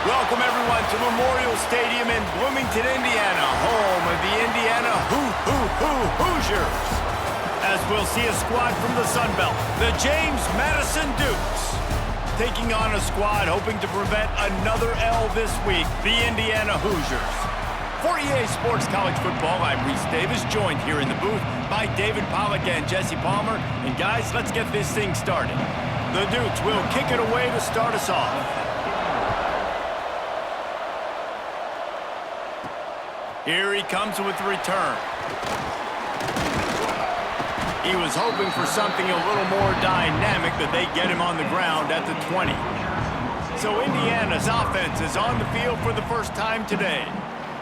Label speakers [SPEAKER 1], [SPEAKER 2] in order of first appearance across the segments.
[SPEAKER 1] Welcome, everyone, to Memorial Stadium in Bloomington, Indiana, home of the Indiana Hoosiers. As we'll see a squad from the Sun Belt, the James Madison Dukes, taking on a squad hoping to prevent another L this week, the Indiana Hoosiers. For EA Sports College Football, I'm Reese Davis, joined here in the booth by David Pollack and Jesse Palmer. And guys, let's get this thing started. The Dukes will kick it away to start us off. Here he comes with the return. He was hoping for something a little more dynamic, but they get him on the ground at the 20. So Indiana's offense is on the field for the first time today.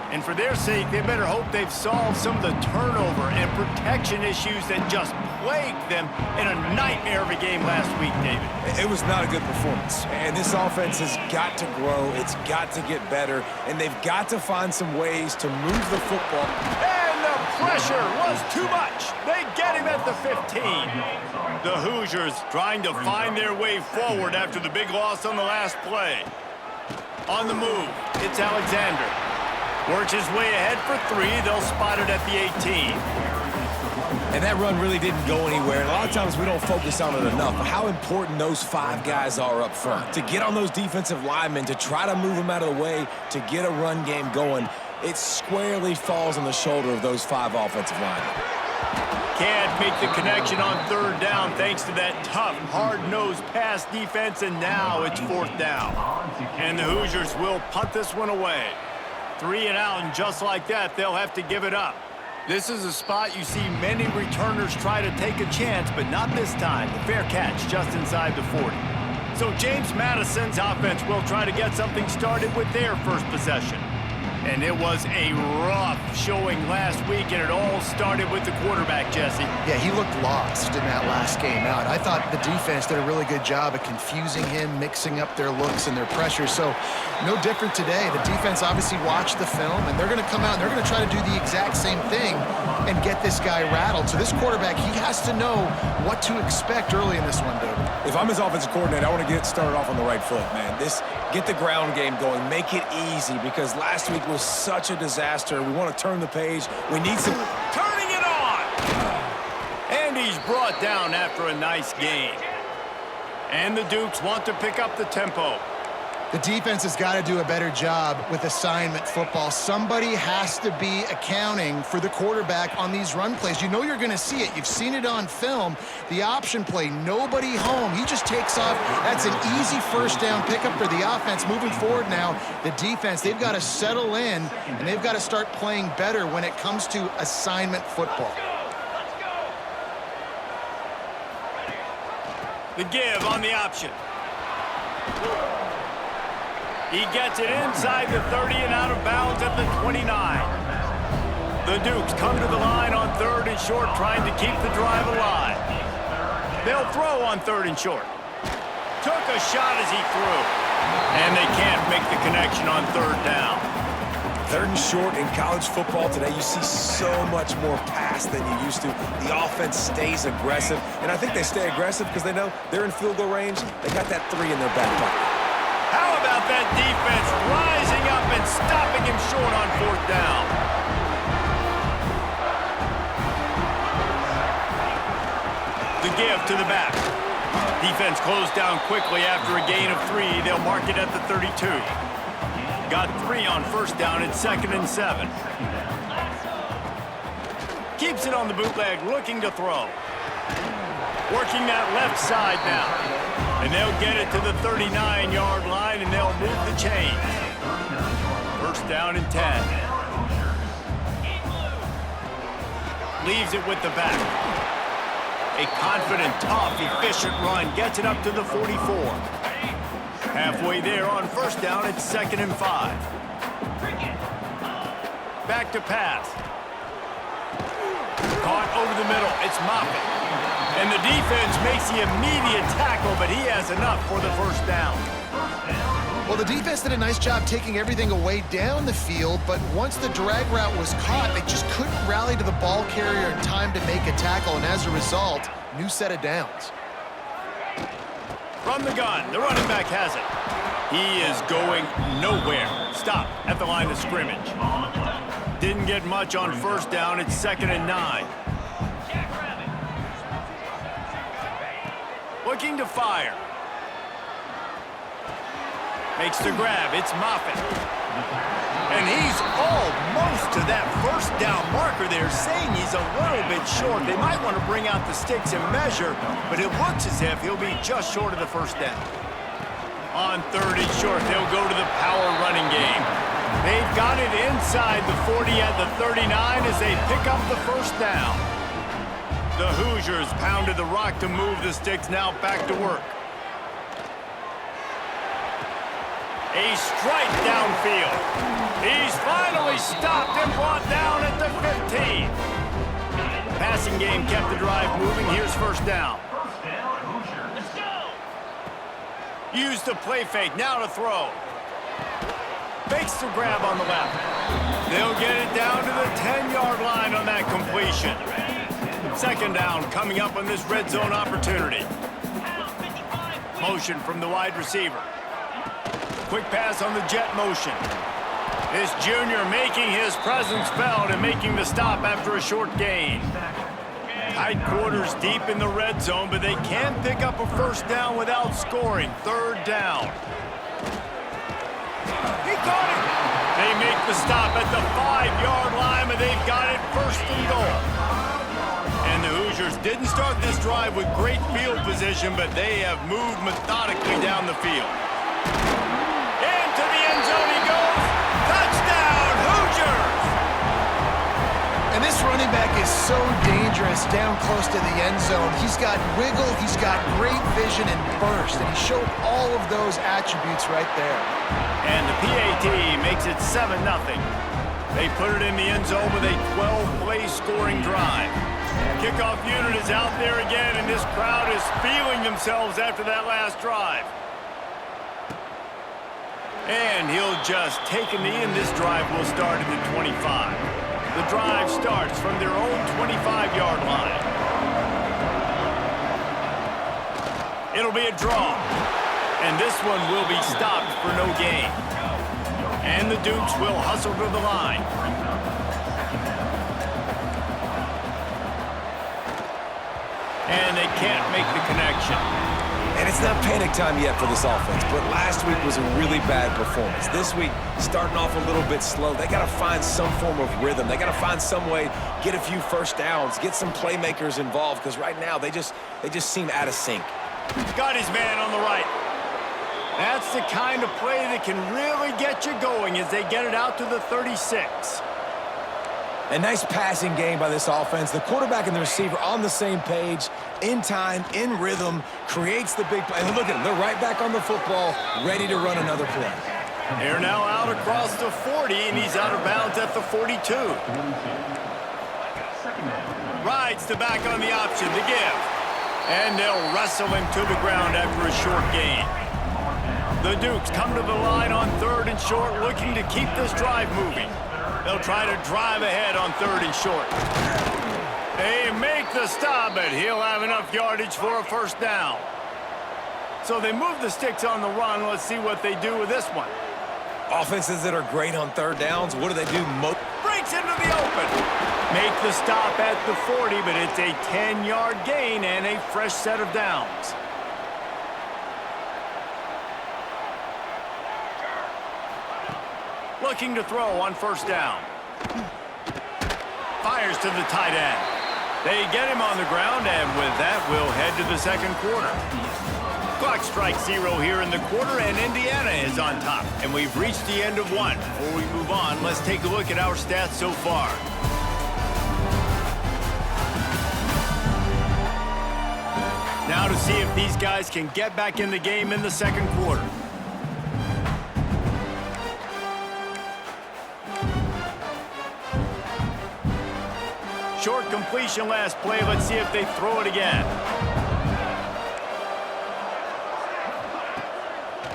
[SPEAKER 1] And for their sake, they better hope they've solved some of the turnover and protection issues that just plagued them in a nightmare of a game last week, David.
[SPEAKER 2] It was not a good performance. And this offense has got to grow. It's got to get better. And they've got to find some ways to move the football.
[SPEAKER 1] And the pressure was too much. They get him at the 15. The Hoosiers trying to find their way forward after the big loss on the last play. On the move, it's Alexander. Works his way ahead for 3. They'll spot it at the 18.
[SPEAKER 2] And that run really didn't go anywhere. And a lot of times we don't focus on it enough. But how important those 5 guys are up front. To get on those defensive linemen, to try to move them out of the way, to get a run game going, it squarely falls on the shoulder of those 5 offensive linemen.
[SPEAKER 1] Can't make the connection on 3rd down thanks to that tough, hard-nosed pass defense. And now it's 4th down. And the Hoosiers will punt this one away. 3 and out, and just like that, they'll have to give it up. This is a spot you see many returners try to take a chance, but not this time. The fair catch just inside the 40. So James Madison's offense will try to get something started with their first possession. And it was a rough showing last week, and it all started with the quarterback, Jesse.
[SPEAKER 3] Yeah, he looked lost in that last game out. I thought the defense did a really good job of confusing him, mixing up their looks and their pressure. So no different today. The defense obviously watched the film, and they're going to come out and they're going to try to do the exact same thing and get this guy rattled. So this quarterback, he has to know what to expect early in this one, David.
[SPEAKER 2] If I'm his offensive coordinator, I want to get started off on the right foot, man. Get the ground game going. Make it easy, because last week was such a disaster. We want to turn the page. We need some...
[SPEAKER 1] Turning it on! And he's brought down after a nice gain. And the Dukes want to pick up the tempo.
[SPEAKER 3] The defense has got to do a better job with assignment football. Somebody has to be accounting for the quarterback on these run plays. You know you're going to see it. You've seen it on film. The option play, nobody home. He just takes off. That's an easy first down pickup for the offense. Moving forward now, the defense, they've got to settle in, and they've got to start playing better when it comes to assignment football.
[SPEAKER 1] The give on the option. He gets it inside the 30 and out of bounds at the 29. The Dukes come to the line on 3rd and short, trying to keep the drive alive. They'll throw on 3rd and short. Took a shot as he threw. And they can't make the connection on 3rd down.
[SPEAKER 2] 3rd and short in college football today, you see so much more pass than you used to. The offense stays aggressive, and I think they stay aggressive because they know they're in field goal range. They got that 3 in their back pocket.
[SPEAKER 1] How about that defense rising up and stopping him short on 4th down? The give to the back. Defense closed down quickly after a gain of 3. They'll mark it at the 32. Got 3 on 1st down and 2nd and 7. Keeps it on the bootleg, looking to throw. Working that left side now. And they'll get it to the 39-yard line, and they'll move the chains. 1st down and 10. Leaves it with the back. A confident, tough, efficient run gets it up to the 44. Halfway there on 1st down, it's 2nd and 5. Back to pass. Caught over the middle. It's Moffitt. And the defense makes the immediate tackle, but he has enough for the 1st down.
[SPEAKER 3] Well, the defense did a nice job taking everything away down the field, but once the drag route was caught, they just couldn't rally to the ball carrier in time to make a tackle, and as a result, new set of downs.
[SPEAKER 1] From the gun, the running back has it. He is going nowhere. Stop at the line of scrimmage. Didn't get much on first down. It's 2nd and 9. Looking to fire. Makes the grab. It's Moffitt. And he's almost to that first down marker there, saying he's a little bit short. They might want to bring out the sticks and measure, but it looks as if he'll be just short of the first down. On 3rd and short, they'll go to the power running game. They've got it inside the 40 at the 39 as they pick up the first down. The Hoosiers pounded the rock to move the sticks, now back to work. A strike downfield. He's finally stopped and brought down at the 15. Passing game kept the drive moving. Here's first down. Use the play fake. Now to throw. Fakes the grab on the left. They'll get it down to the 10-yard line on that completion. 2nd down coming up on this red zone opportunity. Motion from the wide receiver. Quick pass on the jet motion. This junior making his presence felt and making the stop after a short gain. Tight quarters deep in the red zone, but they can pick up a first down without scoring. 3rd down. He caught it. They make the stop at the 5-yard line, but they've got it 1st and goal. And the Hoosiers didn't start this drive with great field position, but they have moved methodically down the field. Into the end zone he goes. Touchdown, Hoosiers!
[SPEAKER 3] And this running back is so dangerous down close to the end zone. He's got wiggle, he's got great vision and burst, and he showed all of those attributes right there.
[SPEAKER 1] And the PAT makes it 7-0. They put it in the end zone with a 12-play scoring drive. Kickoff unit is out there again, and this crowd is feeling themselves after that last drive. And he'll just take a knee, and this drive will start at the 25. The drive starts from their own 25-yard line. It'll be a draw. And this one will be stopped for no gain. And the Dukes will hustle to the line. And they can't make the connection.
[SPEAKER 2] And it's not panic time yet for this offense, but last week was a really bad performance. This week, starting off a little bit slow. They got to find some form of rhythm. They got to find some way, get a few first downs, get some playmakers involved, because right now they just seem out of sync.
[SPEAKER 1] Got his man on the right. That's the kind of play that can really get you going as they get it out to the 36.
[SPEAKER 2] A nice passing game by this offense. The quarterback and the receiver on the same page, in time, in rhythm, creates the big play. And look at them. They're right back on the football, ready to run another play.
[SPEAKER 1] They're now out across the 40, and he's out of bounds at the 42. Rides the back on the option to give. And they'll wrestle him to the ground after a short gain. The Dukes come to the line on 3rd and short, looking to keep this drive moving. They'll try to drive ahead on 3rd and short. They make the stop, but he'll have enough yardage for a first down. So they move the sticks on the run. Let's see what they do with this one.
[SPEAKER 2] Offenses that are great on 3rd downs, what do they do?
[SPEAKER 1] Breaks into the open. Make the stop at the 40, but it's a 10-yard gain and a fresh set of downs. Looking to throw on first down. Fires to the tight end. They get him on the ground, and with that, we'll head to the 2nd quarter. Clock strikes 0 here in the quarter, and Indiana is on top. And we've reached the end of one. Before we move on, let's take a look at our stats so far. Now to see if these guys can get back in the game in the 2nd quarter. Short completion last play. Let's see if they throw it again.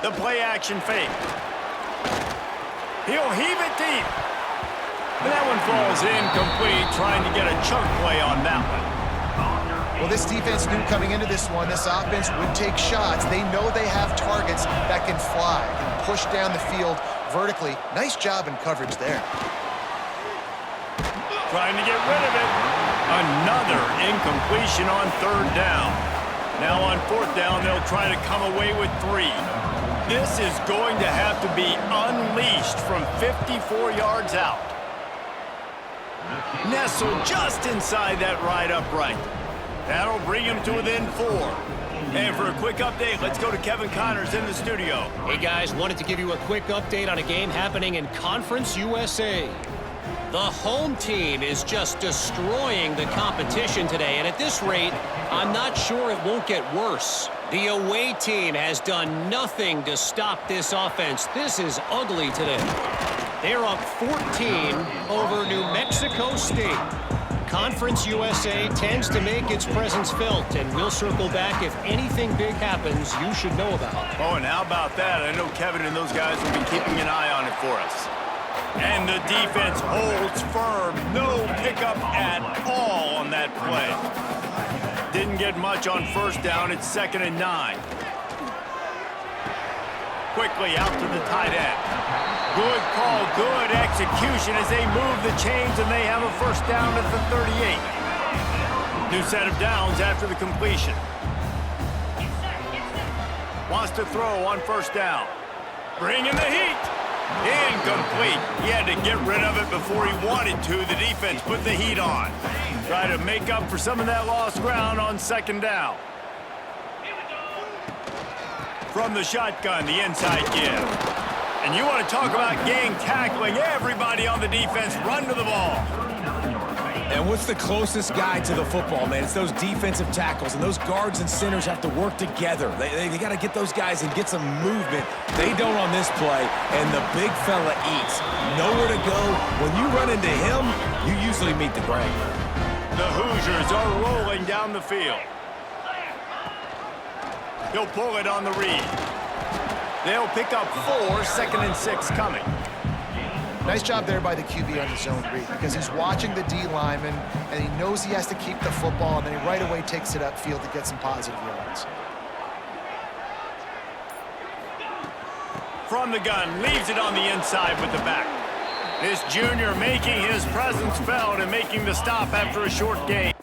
[SPEAKER 1] The play action fake. He'll heave it deep. And that one falls incomplete, trying to get a chunk play on that one.
[SPEAKER 3] Well, this defense knew coming into this one, this offense would take shots. They know they have targets that can fly, can push down the field vertically. Nice job in coverage there.
[SPEAKER 1] Trying to get rid of it. Another incompletion on third down. Now on fourth down, they'll try to come away with 3. This is going to have to be unleashed from 54 yards out. Nestled just inside that right upright. That'll bring him to within 4. And for a quick update, let's go to Kevin Connors in the studio.
[SPEAKER 4] Hey guys, wanted to give you a quick update on a game happening in Conference USA. The home team is just destroying the competition today, and at this rate, I'm not sure it won't get worse. The away team has done nothing to stop this offense. This is ugly today. They're up 14 over New Mexico State. Conference USA tends to make its presence felt, and we'll circle back if anything big happens you should know about.
[SPEAKER 1] Oh, and how about that? I know Kevin and those guys have been keeping an eye on it for us. And the defense holds firm. No pickup at all on that play. Didn't get much on first down. It's 2nd and 9. Quickly out to the tight end. Good call, good execution as they move the chains, and they have a first down at the 38. New set of downs after the completion. Wants to throw on first down. Bringing the heat. Incomplete. He had to get rid of it before he wanted to. The defense put the heat on. Try to make up for some of that lost ground on 2nd down. From the shotgun, the inside give. And you want to talk about gang tackling. Everybody on the defense run to the ball.
[SPEAKER 2] And what's the closest guy to the football, man? It's those defensive tackles, and those guards and centers have to work together. They got to get those guys and get some movement. They don't on this play, and the big fella eats. Nowhere to go. When you run into him, you usually meet the ground.
[SPEAKER 1] The Hoosiers are rolling down the field. He'll pull it on the read. They'll pick up 4, 2nd and 6 coming.
[SPEAKER 3] Nice job there by the QB on the zone read because he's watching the D lineman and he knows he has to keep the football, and then he right away takes it upfield to get some positive yards.
[SPEAKER 1] From the gun, leaves it on the inside with the back. This junior making his presence felt and making the stop after a short gain.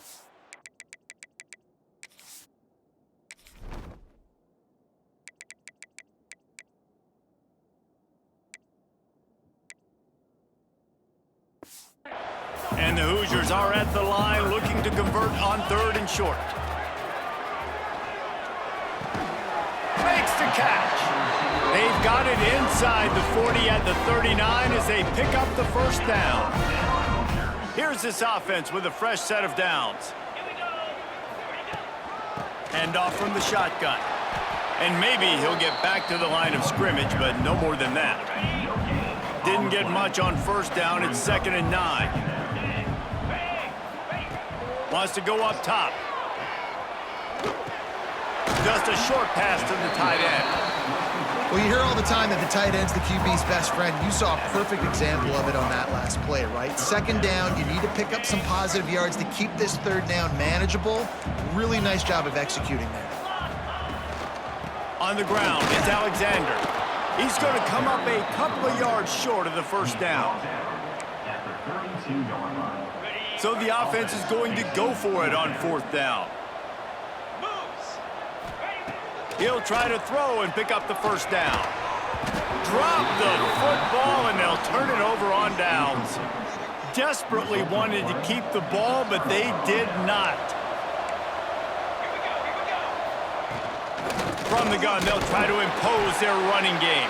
[SPEAKER 1] And the Hoosiers are at the line looking to convert on 3rd and short. Makes the catch. They've got it inside the 40 at the 39 as they pick up the first down. Here's this offense with a fresh set of downs. Hand off from the shotgun. And maybe he'll get back to the line of scrimmage, but no more than that. Didn't get much on first down. It's 2nd and 9. Wants to go up top. Just a short pass to the tight end.
[SPEAKER 3] Well, you hear all the time that the tight end's the QB's best friend. You saw a perfect example of it on that last play, right? 2nd down, you need to pick up some positive yards to keep this 3rd down manageable. Really nice job of executing there.
[SPEAKER 1] On the ground, it's Alexander. He's going to come up a couple of yards short of the first down. So the offense is going to go for it on 4th down. He'll try to throw and pick up the first down. Drop the football, and they'll turn it over on downs. Desperately wanted to keep the ball, but they did not. From the gun, they'll try to impose their running game.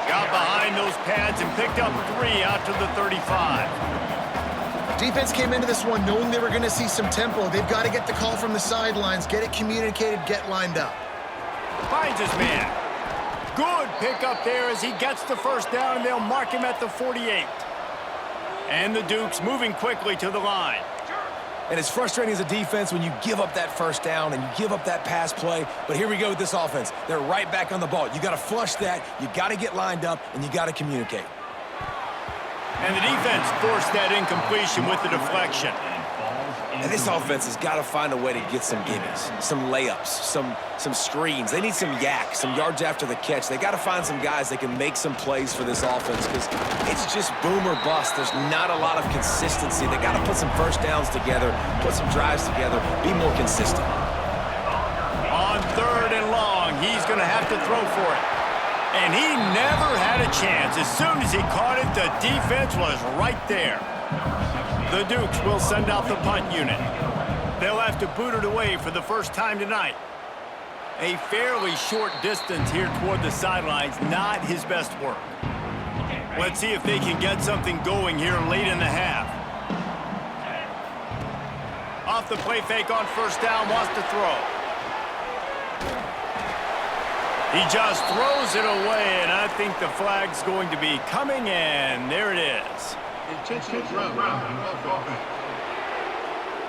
[SPEAKER 1] Got behind those pads and picked up 3 out to the 35.
[SPEAKER 3] Defense came into this one knowing they were going to see some tempo. They've got to get the call from the sidelines, get it communicated, get lined up.
[SPEAKER 1] Finds his man. Good pickup there as he gets the first down, and they'll mark him at the 48. And the Dukes moving quickly to the line.
[SPEAKER 2] And it's frustrating as a defense when you give up that first down and you give up that pass play. But here we go with this offense. They're right back on the ball. You got to flush that, you got to get lined up, and you got to communicate.
[SPEAKER 1] And the defense forced that incompletion with the deflection.
[SPEAKER 2] And this offense has got to find a way to get some gimmies, some layups, some screens. They need some yak, some yards after the catch. They got to find some guys that can make some plays for this offense because it's just boom or bust. There's not a lot of consistency. They got to put some first downs together, put some drives together, be more consistent.
[SPEAKER 1] On 3rd and long, he's going to have to throw for it. And he never had a chance. As soon as he caught it, the defense was right there. The Dukes will send out the punt unit. They'll have to boot it away for the first time tonight. A fairly short distance here toward the sidelines, not his best work. Let's see if they can get something going here late in the half. Off the play fake on 1st down, wants to throw. He just throws it away, and I think the flag's going to be coming, and there it is.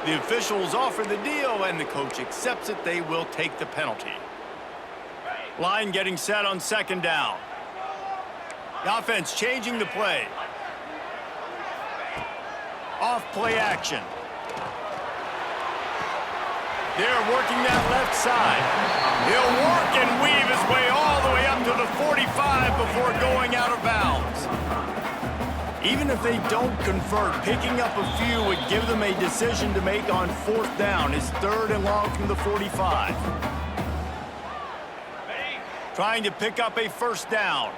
[SPEAKER 1] The officials offer the deal, and the coach accepts it. They will take the penalty. Line getting set on 2nd down. The offense changing the play. Off play action. They're working that left side. He'll work and weave his way all the way up to the 45 before going out of bounds. Even if they don't convert, picking up a few would give them a decision to make on 4th down. It's 3rd and long from the 45. Trying to pick up a 1st down.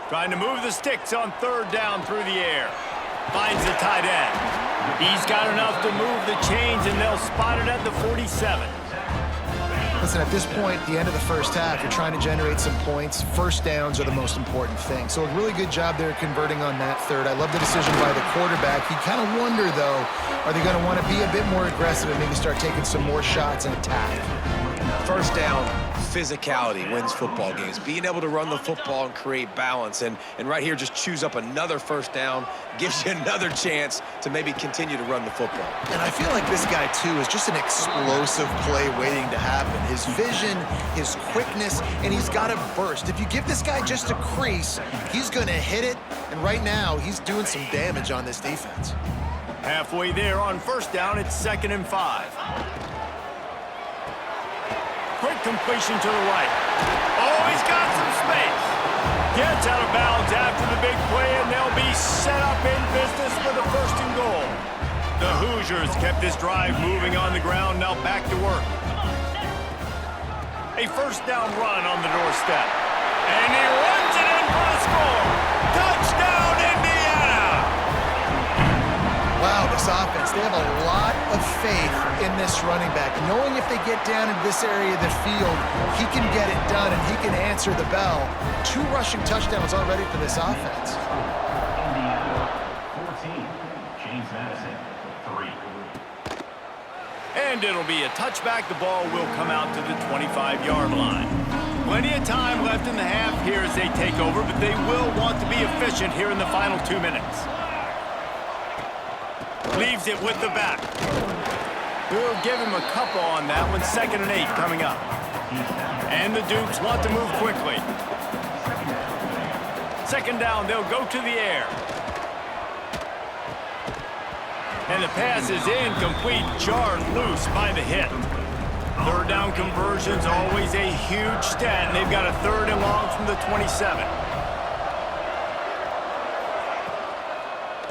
[SPEAKER 1] Trying to move the sticks on 3rd down through the air. Finds the tight end. He's got enough to move the chains, and they'll spot it at the 47.
[SPEAKER 3] Listen, at this point, the end of the first half, you're trying to generate some points. 1st downs are the most important thing. So a really good job there converting on that 3rd. I love the decision by the quarterback. You kind of wonder, though, are they going to want to be a bit more aggressive and maybe start taking some more shots and attack?
[SPEAKER 2] 1st down, physicality wins football games. Being able to run the football and create balance. And right here, just choose up another 1st down, gives you another chance to maybe continue to run the football.
[SPEAKER 3] And I feel like this guy, too, is just an explosive play waiting to happen. His vision, his quickness, and he's got a burst. If you give this guy just a crease, he's going to hit it. And right now, he's doing some damage on this defense.
[SPEAKER 1] Halfway there on 1st down, it's 2nd and 5. Quick completion to the right. Oh, he's got some space. Gets out of bounds after the big play, and they'll be set up in business for the 1st and goal. The Hoosiers kept this drive moving on the ground, now back to work. A 1st down run on the doorstep. And he runs it in for the score. Touchdown, Indiana!
[SPEAKER 3] Wow, this offense, they have a lot of faith in this running back. Knowing if they get down into this area of the field, he can get it done and he can answer the bell. 2 rushing touchdowns already for this offense.
[SPEAKER 5] Indiana 14, James Madison 3.
[SPEAKER 1] And it'll be a touchback. The ball will come out to the 25-yard line. Plenty of time left in the half here as they take over, but they will want to be efficient here in the final 2 minutes. Leaves it with the back. We'll give him a couple on that one. 2nd and 8 coming up. And the Dukes want to move quickly. 2nd down, they'll go to the air. And the pass is incomplete, jarred loose by the hit. 3rd down conversion's always a huge stat, and they've got a 3rd and long from the 27.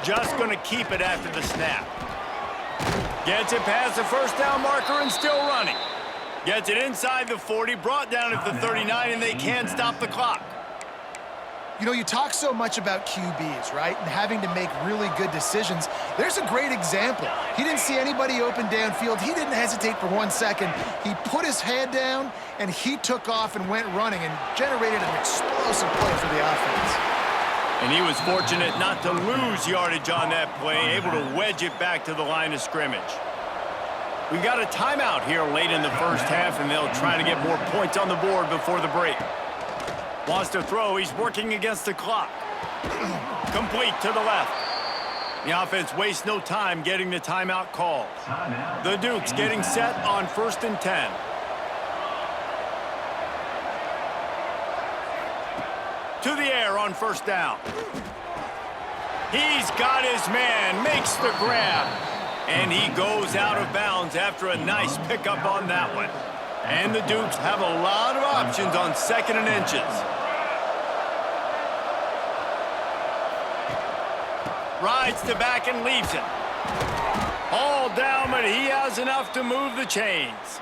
[SPEAKER 1] Just going to keep it after the snap. Gets it past the 1st down marker and still running. Gets it inside the 40, brought down at the 39, and they can't stop the clock.
[SPEAKER 3] You know, you talk so much about QBs, right? And having to make really good decisions. There's a great example. He didn't see anybody open downfield. He didn't hesitate for 1 second. He put his head down, and he took off and went running and generated an explosive play for the offense.
[SPEAKER 1] And he was fortunate not to lose yardage on that play, able to wedge it back to the line of scrimmage. We've got a timeout here late in the first half, and they'll try to get more points on the board before the break. Wants to throw. He's working against the clock. Complete to the left. The offense wastes no time getting the timeout called. The Dukes getting set on 1st and 10. To the air on 1st down. He's got his man, makes the grab. And he goes out of bounds after a nice pickup on that one. And the Dukes have a lot of options on 2nd and inches. Rides to back and leaves it. All down, but he has enough to move the chains.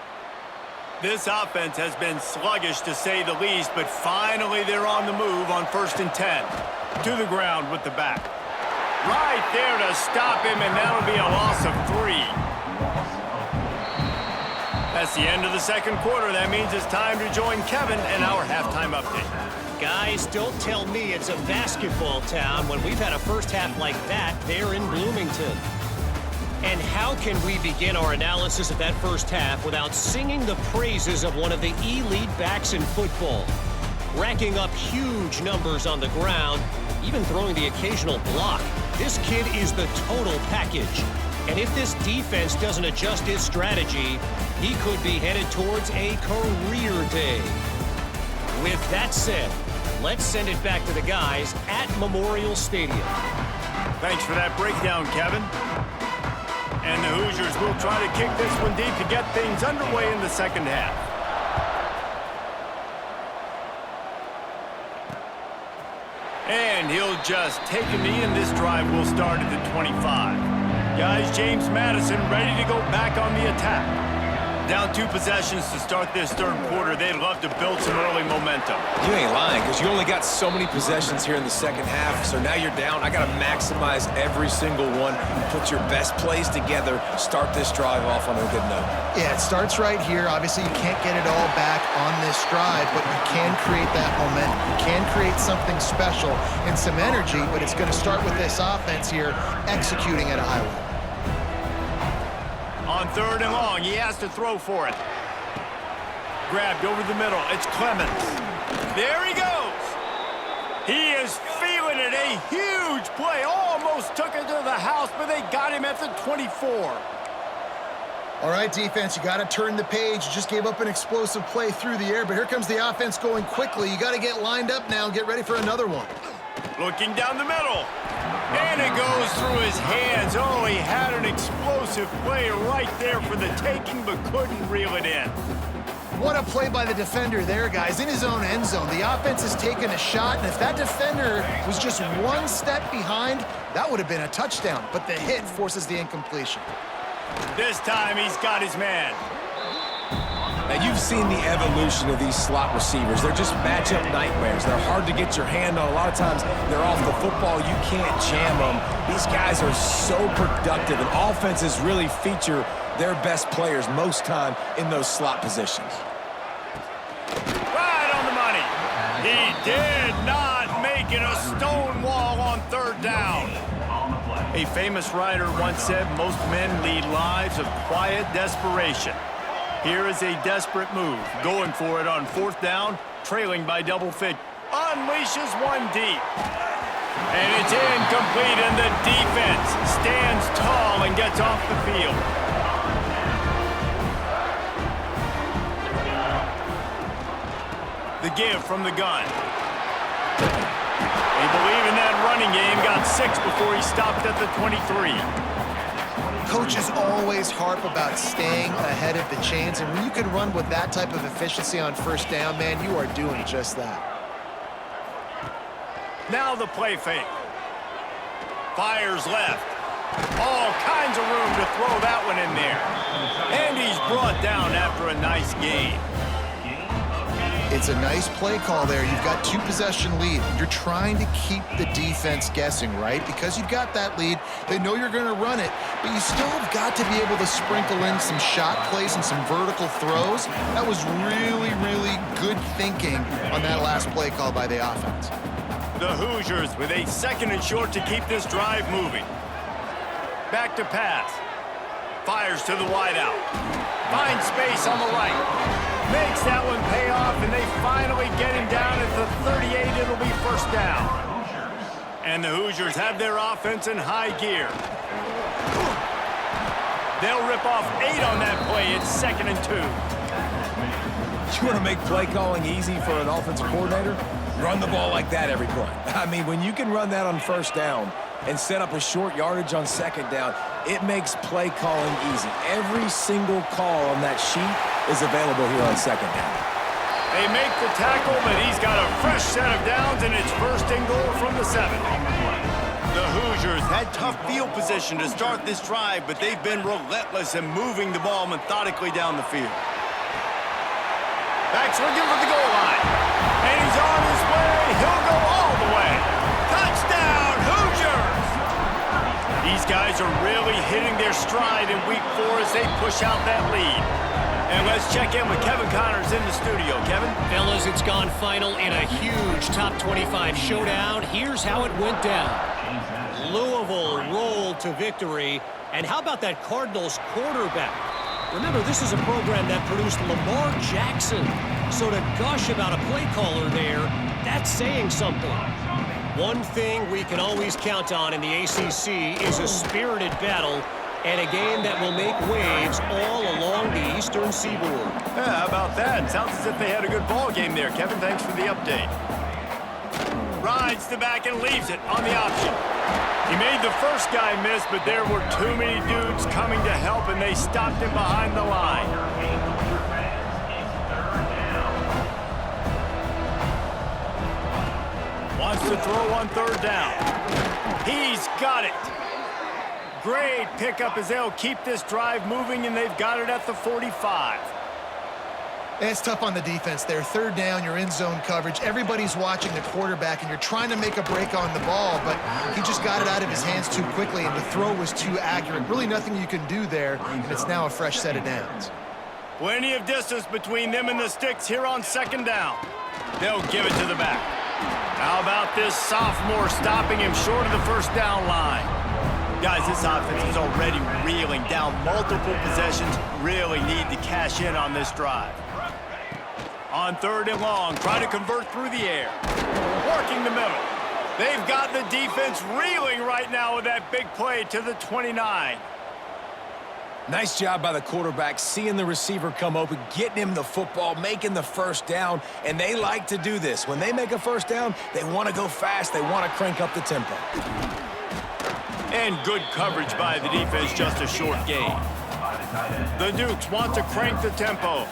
[SPEAKER 1] This offense has been sluggish to say the least, but finally they're on the move on 1st and 10. To the ground with the back. Right there to stop him, and that'll be a loss of 3. That's the end of the 2nd quarter. That means it's time to join Kevin and our halftime update.
[SPEAKER 4] Guys, don't tell me it's a basketball town when we've had a first half like that there in Bloomington. And how can we begin our analysis of that first half without singing the praises of one of the elite backs in football? Racking up huge numbers on the ground, even throwing the occasional block. This kid is the total package. And if this defense doesn't adjust its strategy, he could be headed towards a career day. With that said, let's send it back to the guys at Memorial Stadium.
[SPEAKER 1] Thanks for that breakdown, Kevin. And the Hoosiers will try to kick this one deep to get things underway in the 2nd half. And he'll just take a knee, and this drive will start at the 25. Guys, James Madison ready to go back on the attack. Down 2 possessions to start this 3rd quarter. They'd love to build some early momentum.
[SPEAKER 2] You ain't lying, because you only got so many possessions here in the 2nd half, so now you're down. I got to maximize every single one. Put your best plays together. Start this drive off on a good note.
[SPEAKER 3] Yeah, it starts right here. Obviously, you can't get it all back on this drive, but you can create that momentum. You can create something special and some energy, but it's going to start with this offense here executing at a high level.
[SPEAKER 1] On 3rd and long, he has to throw for it. Grabbed over the middle. It's Clemens. There he goes. He is feeling it. A huge play. Almost took it to the house, but they got him at the 24.
[SPEAKER 3] All right, defense, you got to turn the page. You just gave up an explosive play through the air, but here comes the offense going quickly. You got to get lined up now and get ready for another one.
[SPEAKER 1] Looking down the middle. And it goes through his hands. Oh, he had an explosive play right there for the taking, but couldn't reel it in.
[SPEAKER 3] What a play by the defender there, guys. In his own end zone, the offense has taken a shot, and if that defender was just 1 step behind, that would have been a touchdown, but the hit forces the incompletion.
[SPEAKER 1] This time, he's got his man.
[SPEAKER 2] Now, you've seen the evolution of these slot receivers. They're just matchup nightmares. They're hard to get your hand on. A lot of times, they're off the football. You can't jam them. These guys are so productive, and offenses really feature their best players most time in those slot positions.
[SPEAKER 1] Right on the money. He did not make it a stone wall on 3rd down. A famous writer once said, most men lead lives of quiet desperation. Here is a desperate move. Going for it on 4th down, trailing by double figures. Unleashes one deep. And it's incomplete, and the defense stands tall and gets off the field. The give from the gun. They believe in that running game. Got 6 before he stopped at the 23.
[SPEAKER 3] Coaches always harp about staying ahead of the chains, and when you can run with that type of efficiency on 1st down, man, you are doing just that.
[SPEAKER 1] Now the play fake. Fires left. All kinds of room to throw that one in there. And he's brought down after a nice gain.
[SPEAKER 3] It's a nice play call there. You've got 2-possession lead. You're trying to keep the defense guessing, right? Because you've got that lead, they know you're going to run it, but you still have got to be able to sprinkle in some shot plays and some vertical throws. That was really, really good thinking on that last play call by the offense.
[SPEAKER 1] The Hoosiers with a 2nd and short to keep this drive moving. Back to pass. Fires to the wideout. Finds space on the right. Makes that one pay off, and they finally get him down at the 38. It'll be 1st down. And the Hoosiers have their offense in high gear. They'll rip off 8 on that play. It's 2nd and 2.
[SPEAKER 2] You want to make play calling easy for an offensive coordinator? Run the ball like that every play. I mean, when you can run that on 1st down, and set up a short yardage on second down, it makes play calling easy. Every single call on that sheet is available here on second down.
[SPEAKER 1] They make the tackle, but he's got a fresh set of downs, and it's first and goal from the 7. The Hoosiers had tough field position to start this drive, but they've been relentless in moving the ball methodically down the field. Back's looking for the goal line, and he's on his way. He'll go all the way. Touchdown, Hoosiers! These guys are really hitting their stride in week 4 as they push out that lead. And let's check in with Kevin Connors in the studio. Kevin?
[SPEAKER 4] Fellas, it's gone final in a huge top 25 showdown. Here's how it went down. Louisville rolled to victory. And how about that Cardinals quarterback? Remember, this is a program that produced Lamar Jackson. So to gush about a play caller there, that's saying something. One thing we can always count on in the ACC is a spirited battle and a game that will make waves all along the Eastern Seaboard.
[SPEAKER 1] Yeah, how about that? Sounds as if they had a good ball game there. Kevin, thanks for the update. Rides the back and leaves it on the option. He made the first guy miss, but there were too many dudes coming to help, and they stopped him behind the line. Wants to throw on third down. He's got it. Great pickup as they'll keep this drive moving, and they've got it at the 45.
[SPEAKER 3] It's tough on the defense there. Third down, you're in zone coverage. Everybody's watching the quarterback, and you're trying to make a break on the ball, but he just got it out of his hands too quickly, and the throw was too accurate. Really nothing you can do there, and it's now a fresh set of downs.
[SPEAKER 1] Plenty of distance between them and the sticks here on second down. They'll give it to the back. How about this sophomore stopping him short of the first down line? Guys, this offense is already reeling down multiple possessions. Really need to cash in on this drive. On third and long, trying to convert through the air. Working the middle. They've got the defense reeling right now with that big play to the 29.
[SPEAKER 2] Nice job by the quarterback, seeing the receiver come open, getting him the football, making the first down, and they like to do this. When they make a first down, they want to go fast. They want to crank up the tempo.
[SPEAKER 1] And good coverage by the defense, just a short gain. The Dukes want to crank the tempo.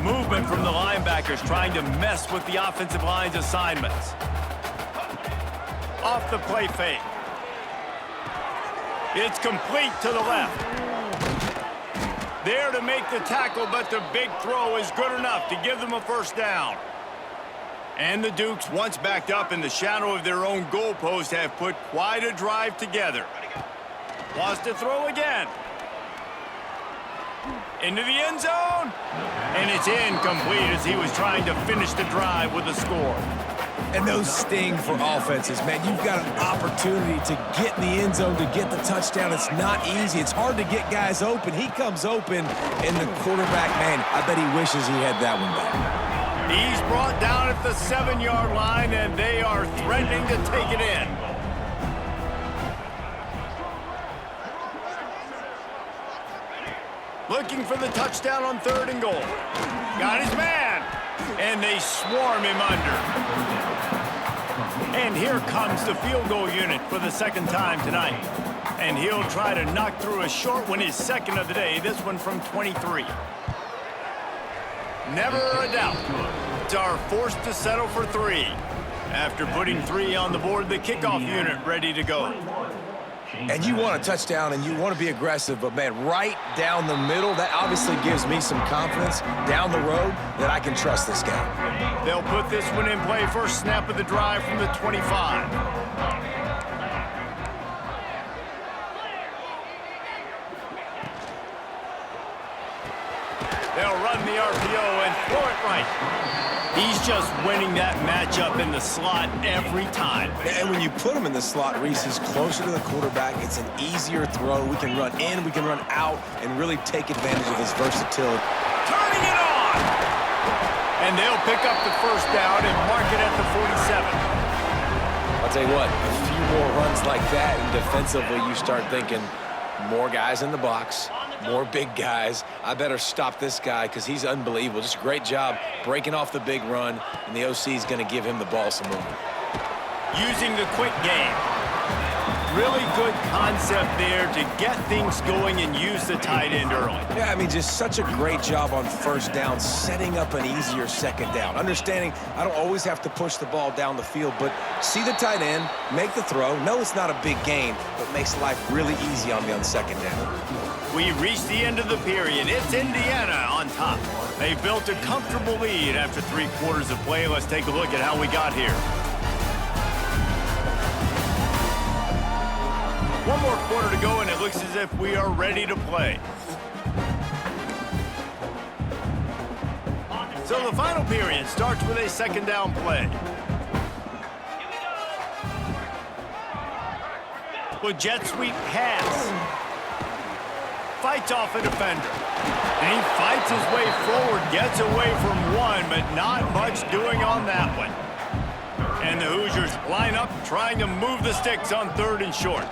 [SPEAKER 1] Movement from the linebackers trying to mess with the offensive line's assignments. Off the play fake. It's complete to the left. There to make the tackle, but the big throw is good enough to give them a first down. And the Dukes, once backed up in the shadow of their own goalpost, have put quite a drive together. Wants to throw again. Into the end zone. And it's incomplete as he was trying to finish the drive with a score.
[SPEAKER 2] And those sting for offenses, man. You've got an opportunity to get in the end zone, to get the touchdown. It's not easy. It's hard to get guys open. He comes open, and the quarterback, man, I bet he wishes he had that one back.
[SPEAKER 1] He's brought down at the 7-yard line, and they are threatening to take it in. Looking for the touchdown on third and goal. Got his man, and they swarm him under. And here comes the field goal unit for the second time tonight. And he'll try to knock through a short one, his second of the day, this one from 23. Never a doubt. It's our forced to settle for 3. After putting 3 on the board, the kickoff unit ready to go.
[SPEAKER 2] And you want a touchdown and you want to be aggressive, but man, right down the middle, that obviously gives me some confidence down the road that I can trust this guy.
[SPEAKER 1] They'll put this one in play, first snap of the drive from the 25. They'll run the RPO and throw it right. He's just winning that matchup in the slot every time.
[SPEAKER 2] And when you put him in the slot, Reese, he's closer to the quarterback. It's an easier throw. We can run in, we can run out, and really take advantage of his versatility.
[SPEAKER 1] Turning it on! And they'll pick up the first down and mark it at the 47.
[SPEAKER 2] I'll tell you what, a few more runs like that, and defensively you start thinking more guys in the box, more big guys. I better stop this guy because he's unbelievable. Just a great job breaking off the big run, and the OC is going to give him the ball some more.
[SPEAKER 1] using the quick game. Really good concept there to get things going and use the tight end early.
[SPEAKER 2] Yeah, I mean, just such a great job on first down, setting up an easier second down. Understanding I don't always have to push the ball down the field, but see the tight end, make the throw. No, it's not a big gain, but makes life really easy on me on second down.
[SPEAKER 1] We reached the end of the period. It's Indiana on top. They built a comfortable lead after 3 quarters of play. Let's take a look at how we got here. One more quarter to go, and it looks as if we are ready to play. So the final period starts with a second down play. With jet sweep pass. Fights off a defender. And he fights his way forward, gets away from one, but not much doing on that one. And the Hoosiers line up, trying to move the sticks on 3rd and short.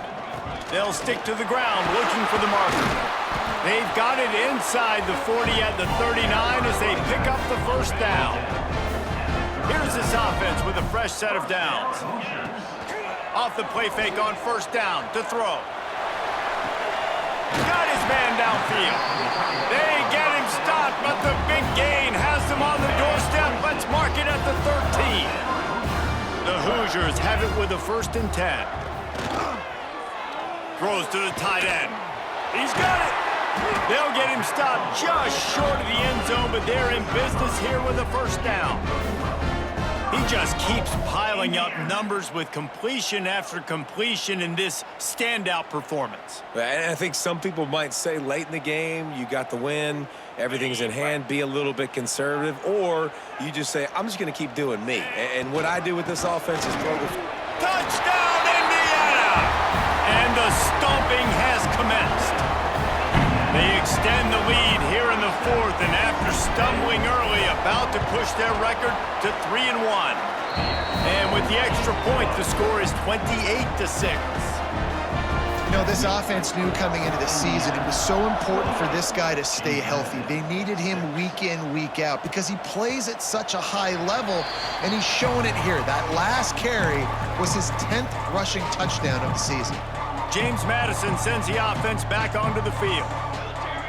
[SPEAKER 1] They'll stick to the ground, looking for the marker. They've got it inside the 40 at the 39 as they pick up the first down. Here's this offense with a fresh set of downs. Off the play fake on first down to throw. Got his man downfield. They get him stopped, but the big gain has them on the doorstep. Let's mark it at the 13. The Hoosiers have it with a 1st and 10. Throws to the tight end. He's got it. They'll get him stopped just short of the end zone, but they're in business here with a first down. He just keeps piling up numbers with completion after completion in this standout performance.
[SPEAKER 2] And I think some people might say late in the game, you got the win, everything's in hand, be a little bit conservative, or you just say, I'm just going to keep doing me. And what I do with this offense is throw the...
[SPEAKER 1] Touchdown, Indiana! And the stomping has commenced. They extend the lead here in the 4th, and after stumbling early, about to push their record to 3-1. And with the extra point, the score is 28-6.
[SPEAKER 3] You know, this offense knew coming into the season it was so important for this guy to stay healthy. They needed him week in, week out because he plays at such a high level, and he's showing it here. That last carry was his 10th rushing touchdown of the season.
[SPEAKER 1] James Madison sends the offense back onto the field.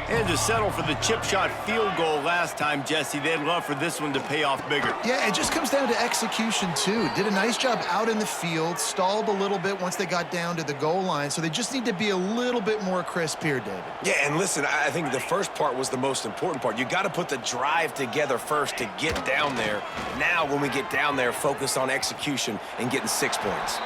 [SPEAKER 1] They had to settle for the chip shot field goal last time, Jesse. They'd love for this one to pay off bigger.
[SPEAKER 3] Yeah, it just comes down to execution, too. Did a nice job out in the field, stalled a little bit once they got down to the goal line, so they just need to be a little bit more crisp here, David.
[SPEAKER 2] Yeah, and listen, I think the first part was the most important part. You got to put the drive together first to get down there. Now, when we get down there, focus on execution and getting 6 points.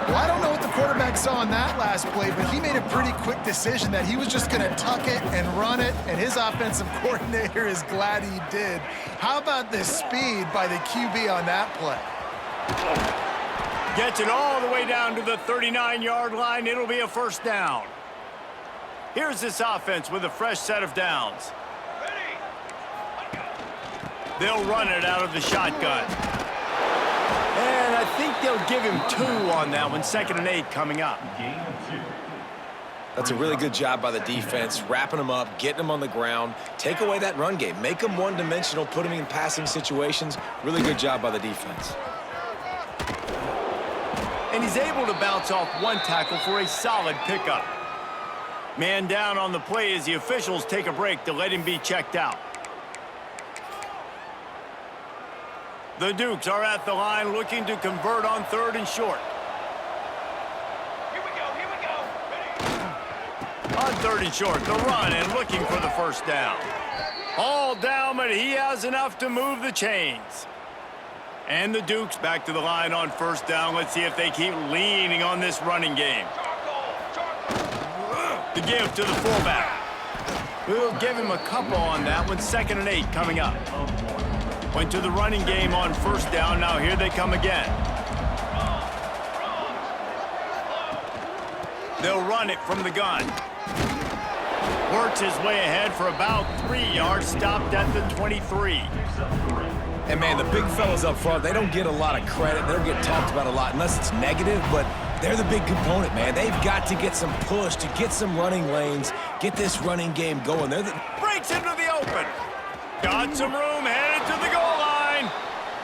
[SPEAKER 3] Well, I don't know what the quarterback saw on that last play, but he made a pretty quick decision that he was just going to tuck it and run it, and his offensive coordinator is glad he did. How about the speed by the QB on that play?
[SPEAKER 1] Gets it all the way down to the 39-yard line. It'll be a first down. Here's this offense with a fresh set of downs. They'll run it out of the shotgun. And I think they'll give him 2 on that one. 2nd and 8 coming up.
[SPEAKER 2] That's a really good job by the defense, wrapping them up, getting them on the ground, take away that run game, make them one-dimensional, put them in passing situations. Really good job by the defense.
[SPEAKER 1] And he's able to bounce off one tackle for a solid pickup. Man down on the play as the officials take a break to let him be checked out. The Dukes are at the line looking to convert on 3rd and short.
[SPEAKER 5] Here we go. Ready?
[SPEAKER 1] On 3rd and short, the run and looking for the first down. All down, but he has enough to move the chains. And the Dukes back to the line on first down. Let's see if they keep leaning on this running game. The give to the fullback. We'll give him a couple on that one. 2nd and 8 coming up. Went to the running game on first down. Now here they come again. They'll run it from the gun. Works his way ahead for about 3 yards. Stopped at the 23.
[SPEAKER 2] And, man, the big fellas up front, they don't get a lot of credit. They don't get talked about a lot unless it's negative, but they're the big component, man. They've got to get some push, to get some running lanes, get this running game going.
[SPEAKER 1] Breaks into the open. Got some room, headed to the goal line.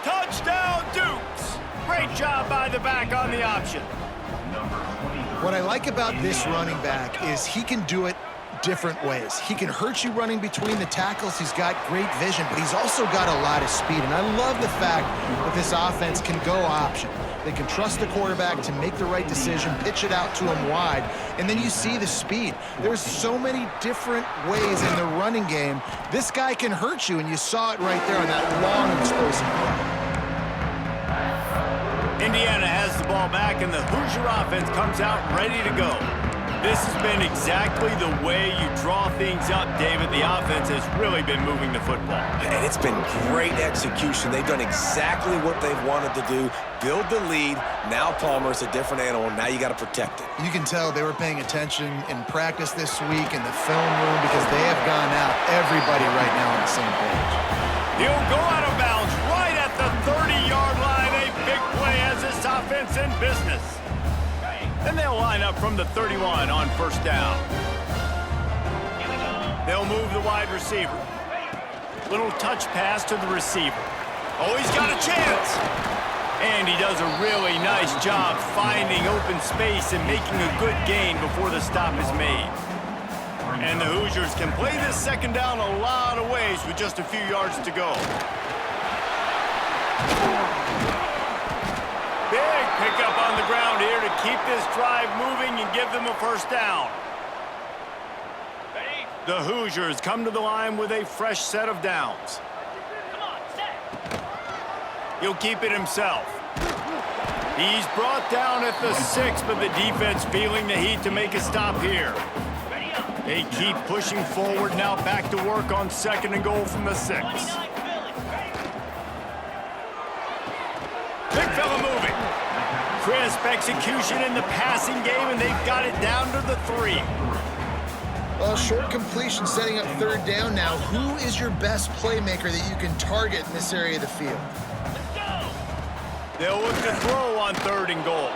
[SPEAKER 1] Touchdown, Dukes. Great job by the the back on the option.
[SPEAKER 3] What I like about this running back is he can do it different ways. He can hurt you running between the tackles. He's got great vision, but he's also got a lot of speed. And I love the fact that this offense can go option. They can trust the quarterback to make the right decision, pitch it out to him wide, and then you see the speed. There's so many different ways in the running game. This guy can hurt you, and you saw it right there on that long explosive play.
[SPEAKER 1] Indiana has the ball back, and the Hoosier offense comes out ready to go. This has been exactly the way you draw things up, David. The offense has really been moving the football.
[SPEAKER 2] And it's been great execution. They've done exactly what they've wanted to do. Build the lead. Now Palmer's a different animal. Now you got to protect it.
[SPEAKER 3] You can tell they were paying attention in practice this week in the film room because they have gone out, everybody right now on the same page.
[SPEAKER 1] He'll go out of bounds right at the 30-yard line. A big play has this offense in business. And they'll line up from the 31 on first down. They'll move the wide receiver. Little touch pass to the receiver. Oh, he's got a chance. And he does a really nice job finding open space and making a good gain before the stop is made. And the Hoosiers can play this second down a lot of ways with just a few yards to go. Big pickup on the ground here to keep this drive moving and give them a first down.
[SPEAKER 5] Ready?
[SPEAKER 1] The Hoosiers come to the line with a fresh set of downs.
[SPEAKER 5] Come on, set.
[SPEAKER 1] He'll keep it himself. He's brought down at the 6, but the defense feeling the heat to make a stop here.
[SPEAKER 5] Ready up.
[SPEAKER 1] They keep pushing forward, now back to work on second and goal from the 6.
[SPEAKER 5] 29 Philly. Ready?
[SPEAKER 1] Big fella moving. Crisp execution in the passing game, and they've got it down to the 3.
[SPEAKER 3] Well, short completion setting up third down now. Who is your best playmaker that you can target in this area of the field?
[SPEAKER 5] Let's go.
[SPEAKER 1] They'll look to throw on third and goal.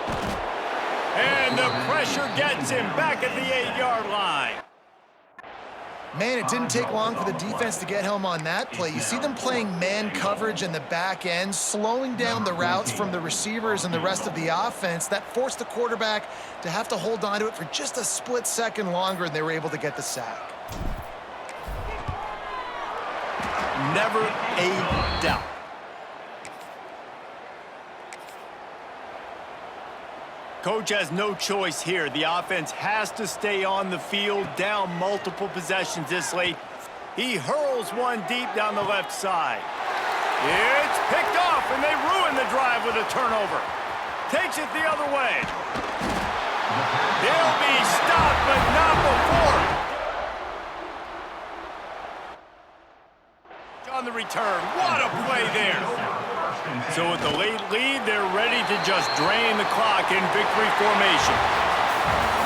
[SPEAKER 1] And the pressure gets him back at the 8-yard line.
[SPEAKER 3] Man, it didn't take long for the defense to get home on that play. You see them playing man coverage in the back end, slowing down the routes from the receivers and the rest of the offense. That forced the quarterback to have to hold on to it for just a split second longer, and they were able to get the sack.
[SPEAKER 1] Never a doubt. Coach has no choice here. The offense has to stay on the field, down multiple possessions this late. He hurls one deep down the left side. It's picked off, and they ruin the drive with a turnover. Takes it the other way. He'll be stopped, but not before. On the return, what a play there. So with the late lead, they're ready to just drain the clock in victory formation.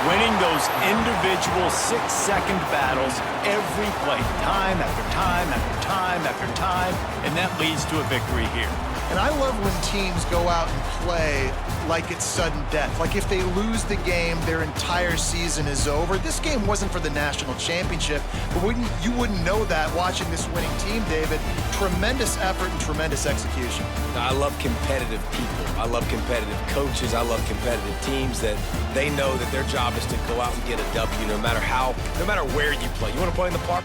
[SPEAKER 1] Winning those individual 6-second battles every play, time after time after time after time, and that leads to a victory here.
[SPEAKER 3] And I love when teams go out and play like it's sudden death. Like if they lose the game, their entire season is over. This game wasn't for the national championship, but you wouldn't know that watching this winning team, David. Tremendous effort and tremendous execution.
[SPEAKER 2] I love competitive people. I love competitive coaches. I love competitive teams that they know that their job is to go out and get a W no matter where you play. You want to play in the park?